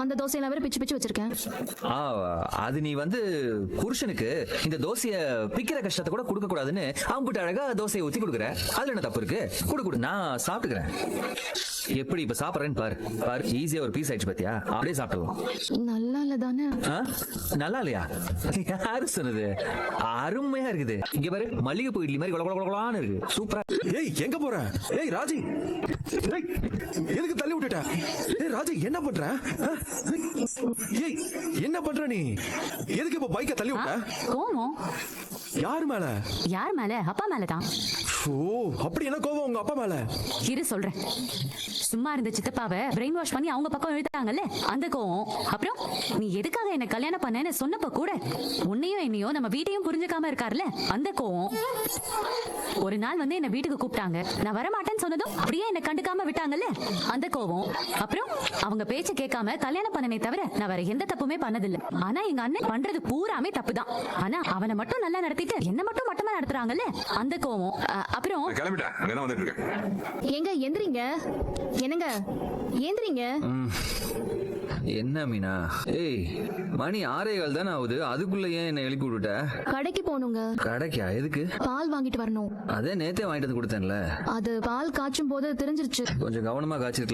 அந்த தோசையெல்லாம் வேற பிச்சு பிச்சு வச்சிருக்கேன். ஆ, அது நீ புருஷனுக்கு இந்த தோசைய பிக்கிற கஷ்டத்தை கூட கொடுக்க கூடாதுன்னு அம்புட்டு அழகா தோசையை ஊத்தி கொடுக்குற. அதுல என்ன தப்பு இருக்கு? குடு குடு, நான் சாப்பிட்டுக்கிறேன். எப்படி இப்ப சாப்பிடுறேன்னு பாரு பாரு, ஈஸியா ஒரு பீஸ் ஆயிடுச்சு பாத்தியா? அப்படியே சாப்பிடுவோம். நல்லா இல்ல தானே? நல்லா இல்லையா? யாரு சொன்னது? அருமையா இருக்குது. இங்க பாரு, மல்லிகைப்பூ இட்லி மாதிரி கொலகொலகொலன்னு இருக்கு. சூப்பரா. ஏய் எங்க போற? ஏய் ராஜி, ஏய் எதுக்கு தள்ளி விட்டுட்ட? ஏய் ராஜி என்ன பண்ற? ஏய் என்ன பண்ற நீ? எதுக்கு இப்ப பைக்கை தள்ளி விட்ட? கோவம் யார் மேல? யார் மேல? அப்பா மேலதான். ஓ அப்படி என்ன கோவம் உங்க அப்பா மேல? இரு சொல்றேன். சும்மா இருந்த சித்தப்பாவை பிரெயின் வாஷ் பண்ணி அவங்க பக்கம் இழுத்தாங்கல்ல, அந்த கோவம். அப்புறம் நீ எதுக்காக என்ன கல்யாணம் பண்ணேன்னு சொன்னப்ப கூட உன்னையும் என்னையும் நம்ம வீட்டையும் புரிஞ்சுக்காம இருக்காருல்ல, அந்த கோவம். ஒரு நாள் என்ன வீட்டுக்கு கூப்பிட்டாங்க, நான் வரமாட்டேன்னு சொன்னதும் அப்படியே என்ன கண்டுக்காம விட்டாங்கல்ல, அந்த கோவம். அப்புறம் அவங்க பேச்ச கேட்காம கல்யாணம் பண்ணனே தவிர நான் வேற எந்த தப்புமே பண்ணதில்ல. ஆனா எங்க அண்ணன் பண்றது பூராமே தப்புதான். ஆனா அவனை மட்டும் நல்லா நடத்திட்டு என்ன மட்டும் மட்டமா நடத்துறாங்கல்ல, அந்த கோவம். அப்புறம் கிளம்பிட்டேன், அங்கதான் வந்துட்டு இருக்கேன். எங்க எந்திரிங்க. என்னங்க ஏந்திரிங்க. என்ன மீனா? ஏய் மணி 6:15 தானே ஆகுது, அதுக்குள்ள ஏன் என்ன எழுப்பி விட்டுட்ட? கடைக்கு போகணுங்க. கடைக்கா? எதுக்கு? பால் வாங்கிட்டு வரணும். அதே நேத்தே வாங்கிட்டு வந்து கொடுத்தேன்ல. அது பால் காய்ச்சும் போது தெரிஞ்சிருச்சு. கொஞ்சம் கவனமா காய்ச்சிருக்கலாம்.